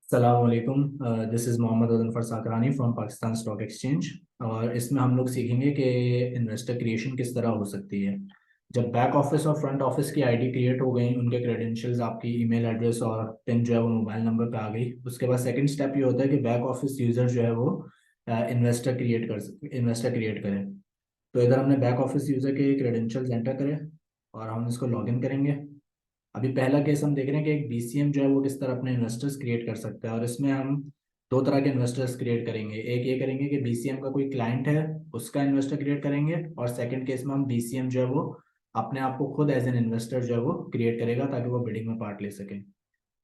सलामकुम। This is Mohammad Uzfar Sakrani from Pakistan stock exchange. और इसमें हम लोग सीखेंगे कि इन्वेस्टर क्रिएशन किस तरह हो सकती है। जब बैक ऑफिस और फ्रंट ऑफिस की आईडी क्रिएट हो गई, उनके क्रेडेंशियल्स, आपकी ईमेल एड्रेस और पिन जो है वो मोबाइल नंबर पे आ गई, उसके बाद सेकंड स्टेप ये होता है कि बैक ऑफिस यूज़र जो है वो इन्वेस्टर क्रिएट करे। तो इधर हमने बैक ऑफिस यूज़र के क्रेडेंशियल्स एंटर करें और हम इसको लॉगिन करेंगे। अभी पहला केस हम देख रहे हैं कि एक बीसीएम जो है वो किस तरह अपने इन्वेस्टर्स क्रिएट कर सकता है, और इसमें हम दो तरह के इन्वेस्टर्स क्रिएट करेंगे। एक ये करेंगे कि बीसीएम का कोई क्लाइंट है, उसका इन्वेस्टर क्रिएट करेंगे, और सेकंड केस में हम बीसीएम जो है वो अपने आप को खुद एज एन इन्वेस्टर जो है वो क्रिएट करेगा ताकि वो बिडिंग में पार्ट ले सके।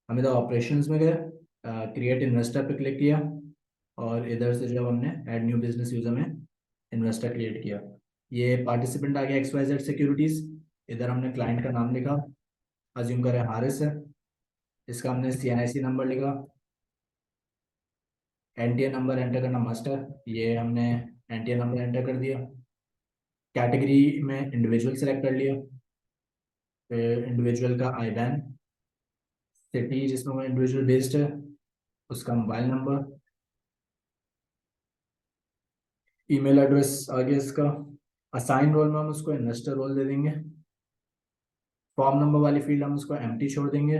हम इधर ऑपरेशंस में गए, क्रिएट इन्वेस्टर पे क्लिक किया, और इधर से जो है हमने ऐड न्यू बिजनेस यूजर में इन्वेस्टर क्रिएट किया। ये पार्टिसिपेंट आ गया XYZ सिक्योरिटीज। इधर हमने क्लाइंट का नाम लिखा, अज्यूम करें हारिस है। इसका हमने CNIC नंबर लिखा। NTA नंबर एंटर करना मस्ट है, ये हमने NTA नंबर एंटर कर दिया। कैटेगरी में इंडिविजुअल सेलेक्ट कर लिया, फिर इंडिविजुअल का IBAN, सिटी जिसमें वो इंडिविजुअल बेस्ड है, उसका मोबाइल नंबर, ईमेल एड्रेस आ गया इसका। असाइन रोल में हम उसको इन्वेस्टर रोल दे देंगे। फॉर्म नंबर वाली फील्ड हम उसको एम्प्टी छोड़ देंगे।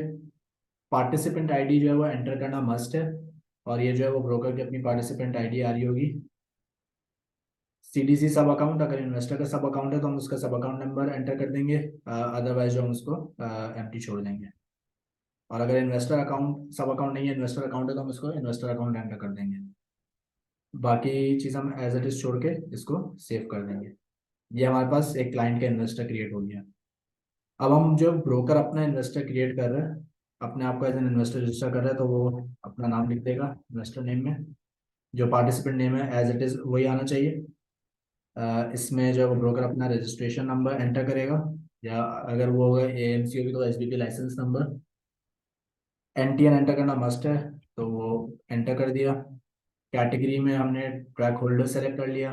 पार्टिसिपेंट आईडी जो है वो एंटर करना मस्ट है, और ये जो है वो ब्रोकर की अपनी पार्टिसिपेंट आईडी आ रही होगी। CDC सब अकाउंट, अगर इन्वेस्टर का सब अकाउंट है तो हम उसका सब अकाउंट नंबर एंटर कर देंगे, अदरवाइज जो हम उसको एम्प्टी छोड़ देंगे। और अगर इन्वेस्टर अकाउंट सब अकाउंट नहीं है, इन्वेस्टर अकाउंट है, तो हम उसको इन्वेस्टर अकाउंट एंटर कर देंगे। बाकी चीज़ हम एज इट इज छोड़ के इसको सेव कर देंगे। ये हमारे पास एक क्लाइंट का इन्वेस्टर क्रिएट हो गया। अब हम जो ब्रोकर अपना इन्वेस्टर क्रिएट कर रहे हैं, अपने आप को एज एन इन्वेस्टर रजिस्टर कर रहे हैं, तो वो अपना नाम लिख देगा इन्वेस्टर नेम में। जो पार्टिसिपेंट नेम है एज इट इज वही आना चाहिए। इसमें जो वो ब्रोकर अपना रजिस्ट्रेशन नंबर एंटर करेगा, या अगर वो होगा AMC होगी तो SBP license number. NTN enter करना मस्ट है, तो वो एंटर कर दिया। कैटेगरी में हमने ट्रैक होल्डर सेलेक्ट कर लिया।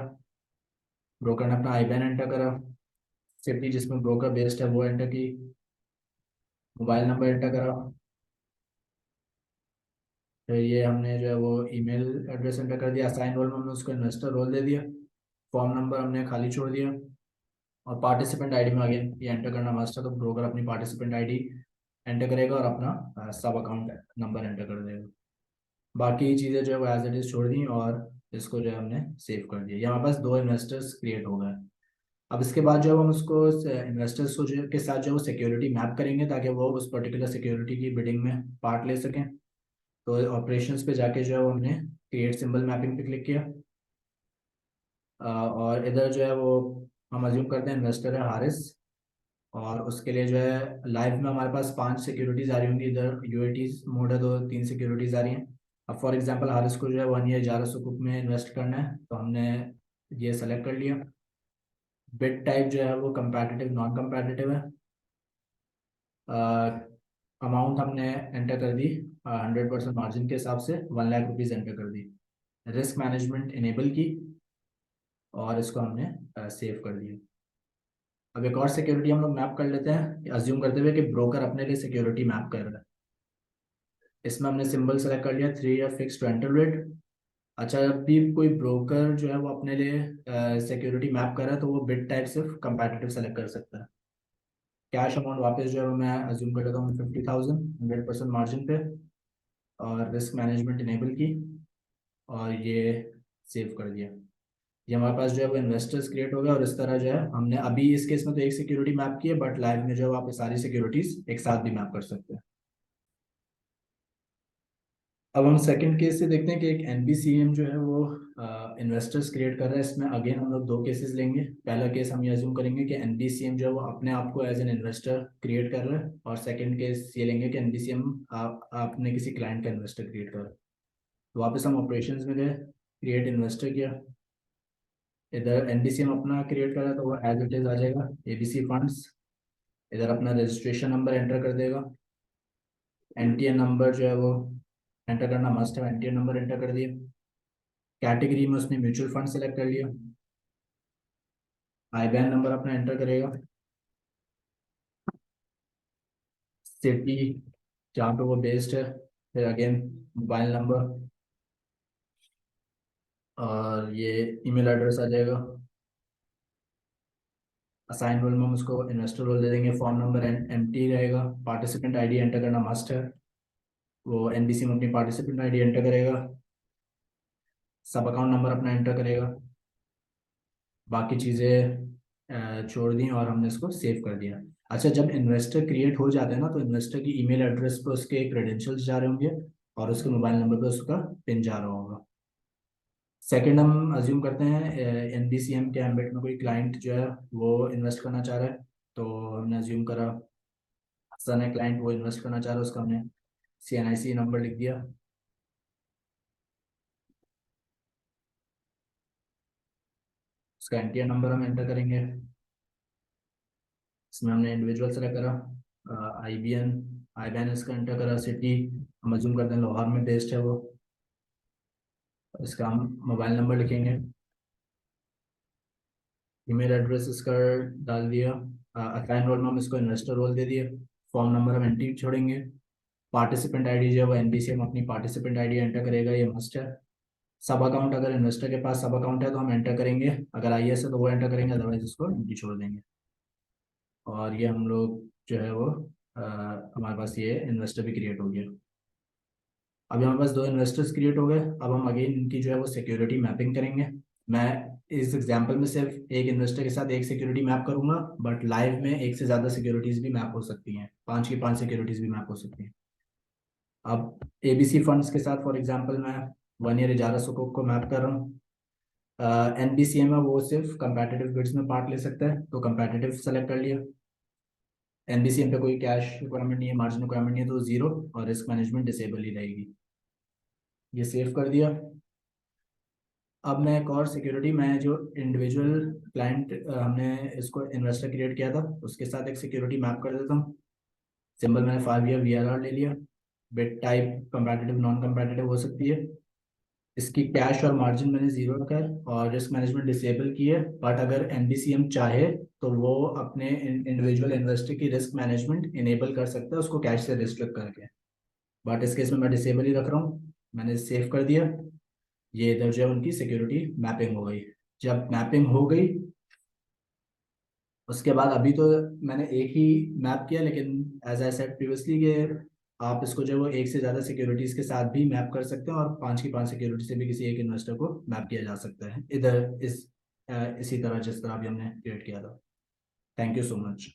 ब्रोकर ने अपना IBAN एंटर करा। सिटी जिसमें ब्रोकर बेस्ड है वो एंटर की। मोबाइल नंबर एंटर करा। फिर ये हमने जो है वो ईमेल एड्रेस एंटर कर दिया। साइन रोल में हमने उसको इन्वेस्टर रोल दे दिया। फॉर्म नंबर हमने खाली छोड़ दिया। और पार्टिसिपेंट आईडी में अगेन ये एंटर करना मस्ट है, तो ब्रोकर अपनी पार्टिसिपेंट आईडी एंटर करेगा और अपना सब अकाउंट नंबर एंटर कर देगा। बाकी चीज़ें जो है वो एज इट इज छोड़ दी, और इसको जो है हमने सेव कर दिया। ये हमारे पास दो इन्वेस्टर्स क्रिएट हो गए। अब इसके बाद जो है हम उसको इन्वेस्टर्स को के साथ जो है वो सिक्योरिटी मैप करेंगे ताकि वो उस पर्टिकुलर सिक्योरिटी की बिडिंग में पार्ट ले सकें। तो ऑपरेशंस पे जाके जो है वो हमने क्रिएट सिंबल मैपिंग पे क्लिक किया। और इधर जो है वो हम अज्यूम करते हैं इन्वेस्टर है हारिस। और उसके लिए जो है लाइव में हमारे पास 5 सिक्योरिटीज आ रही होंगी। इधर UAT मोड है तो 3 सिक्योरिटीज आ रही हैं। अब फॉर एग्जांपल हारिस को जो है 1 ईयर जारा सुकुक में इन्वेस्ट करना है, तो हमने ये सेलेक्ट कर लिया। बिड टाइप जो है वो कंपैटिटिव नॉन कंपैटिटिव है। अमाउंट हमने एंटर कर दी 100% मार्जिन के हिसाब से, 1 लाख रुपीज़ एंटर कर दी। रिस्क मैनेजमेंट इनेबल की, और इसको हमने सेव कर दिया। अब एक और सिक्योरिटी हम लोग मैप कर लेते हैं, अज्यूम करते हुए कि ब्रोकर अपने लिए सिक्योरिटी मैप कर रहा है। इसमें हमने सिंबल सेलेक्ट कर लिया 3 year fix to enter rate. अच्छा, जब भी कोई ब्रोकर जो है वो अपने लिए सिक्योरिटी मैप कर रहा है तो वो बिड टाइप सिर्फ कंपैटिटिव सेलेक्ट कर सकता है। कैश अमाउंट वापस जो है मैं अज्यूम कर लेता हूँ 50,000, 100% मार्जिन पे, और रिस्क मैनेजमेंट इनेबल की, और ये सेव कर दिया। ये हमारे पास जो है वो इन्वेस्टर्स क्रिएट हो गया। और इस तरह जो है हमने अभी इस केस में तो एक सिक्योरिटी मैप की है, बट लाइव में जो है आप ये सारी सिक्योरिटीज एक साथ भी मैप कर सकते हैं। अब हम सेकंड केस से देखते हैं कि एक NBCM जो है वो इन्वेस्टर्स क्रिएट कर रहा है। इसमें अगेन हम लोग दो केसेस लेंगे। पहला केस हम ये अज्यूम करेंगे कि NBCM जो है वो अपने आप को एज एन इन्वेस्टर क्रिएट कर रहा है, और सेकंड केस ये लेंगे कि NBCM आपने किसी क्लाइंट का इन्वेस्टर क्रिएट कर रहा है। तो वापस हम ऑपरेशंस में गए, क्रिएट इन्वेस्टर किया। इधर NBCM अपना क्रिएट करा तो वो एज इट इज आ जाएगा ABC फंड्स। इधर अपना रजिस्ट्रेशन नंबर एंटर कर देगा। NTN नंबर जो है वो एंटर करना मस्ट है, NTN नंबर एंटर कर दिया। कैटेगरी में उसने म्यूचुअल फंड सेलेक्ट कर लिया। IBAN नंबर अपना एंटर करेगा। सिटी जहाँ पे वो बेस्ड है, फिर अगेन मोबाइल नंबर और ये ईमेल एड्रेस आ जाएगा। असाइन रोल में हम उसको इन्वेस्टर रोल दे देंगे। फॉर्म नंबर एम्प्टी रहेगा। पार्टिसिपेंट आईडी एंटर करना मस्ट है। वो एनबीसी में अपनी पार्टिसिपेंट आईडी एंटर करेगा। सब अकाउंट नंबर अपना एंटर करेगा। बाकी चीज़ें छोड़ दी और हमने इसको सेव कर दिया। अच्छा, जब इन्वेस्टर क्रिएट हो जाता है ना, तो इन्वेस्टर की ईमेल एड्रेस पर उसके क्रेडेंशियल्स जा रहे होंगे और उसके मोबाइल नंबर पर उसका पिन जा रहा होगा। सेकंड, हम अज्यूम करते हैं एनबीसीएम के एम्बेट में कोई क्लाइंट जो है वो इन्वेस्ट करना चाह रहा है। तो हमने अज्यूम करा हसन है क्लाइंट, वो इन्वेस्ट करना चाह रहा है, उसका हमने सीएनआईसी नंबर लिख दिया। उसका एनटीआर नंबर हम एंटर करेंगे। इसमें हमने इंडिविजुअल सेलेक्ट करा। आईबीएन आईबीएन इसका एंटर करा। सिटी हम अज्यूम करते हैं लाहौर में बेस्ड है वो। इसका हम मोबाइल नंबर लिखेंगे। ईमेल एड्रेस इसका डाल दिया। अकाउंट रोल में हम इसको इन्वेस्टर रोल दे दिए। फॉर्म नंबर हम एंट्री छोड़ेंगे। पार्टिसिपेंट आईडी जो है वो एनबीसी हम अपनी पार्टिसिपेंट आईडी एंटर करेगा, ये मस्ट है। सब अकाउंट, अगर इन्वेस्टर के पास सब अकाउंट है तो हम एंटर करेंगे। अगर आईएस है तो वो एंटर करेंगे, अदरवाइज इसको एंट्री छोड़ देंगे। और ये हम लोग जो है वो अ, हमारे पास ये इन्वेस्टर भी क्रिएट हो गया। अभी हमारे पास दो इन्वेस्टर्स क्रिएट हो गए। अब हम अगेन इनकी जो है वो सिक्योरिटी मैपिंग करेंगे। मैं इस एग्जांपल में सिर्फ एक इन्वेस्टर के साथ एक सिक्योरिटी मैप करूंगा, बट लाइव में एक से ज़्यादा सिक्योरिटीज भी मैप हो सकती हैं। 5 की 5 सिक्योरिटीज भी मैप हो सकती हैं। अब एबीसी फंड्स के साथ फॉर एग्जांपल मैं 1 ईयर इजारा सुकूक को मैप कर रहा हूँ। एनबीसीएम है वो सिर्फ कंपेटिटिव बिड्स में पार्ट ले सकता है, तो कंपेटिटिव सेलेक्ट कर लिया। एनबीसीएम पे कोई कैश रिक्वायरमेंट नहीं है, मार्जिन रिक्वायरमेंट नहीं है, तो जीरो, और रिस्क मैनेजमेंट डिसेबल ही रहेगी। ये सेव कर दिया। अब मैं एक और सिक्योरिटी, मैं जो इंडिविजुअल क्लाइंट हमने इसको इन्वेस्टर क्रिएट किया था उसके साथ एक सिक्योरिटी मैप कर देता हूँ। सिंबल मैंने 5 ईयर वीआरआर ले लिया। Bit type competitive non competitive हो सकती है। इसकी कैश और मार्जिन मैंने जीरो रखा है और रिस्क मैनेजमेंट डिसेबल की है। बट अगर एनबीसीएम चाहे तो वो अपने इंडिविजुअल इन्वेस्टर की रिस्क मैनेजमेंट इनेबल कर सकता है उसको कैश से रिस्ट्रिक्ट करके। बट इस केस में मैं डिसेबल ही रख रहा हूँ। मैंने सेव कर दिया। ये इधर जो है उनकी सिक्योरिटी मैपिंग हो गई। जब मैपिंग हो गई उसके बाद, अभी तो मैंने एक ही मैप किया, लेकिन एज आई सेड प्रीवियसली कि आप इसको जो है वो एक से ज़्यादा सिक्योरिटीज़ के साथ भी मैप कर सकते हैं और 5 की 5 सिक्योरिटी से भी किसी एक इन्वेस्टर को मैप किया जा सकता है इधर इसी तरह जिस तरह अभी हमने क्रिएट किया था। Thank you so much.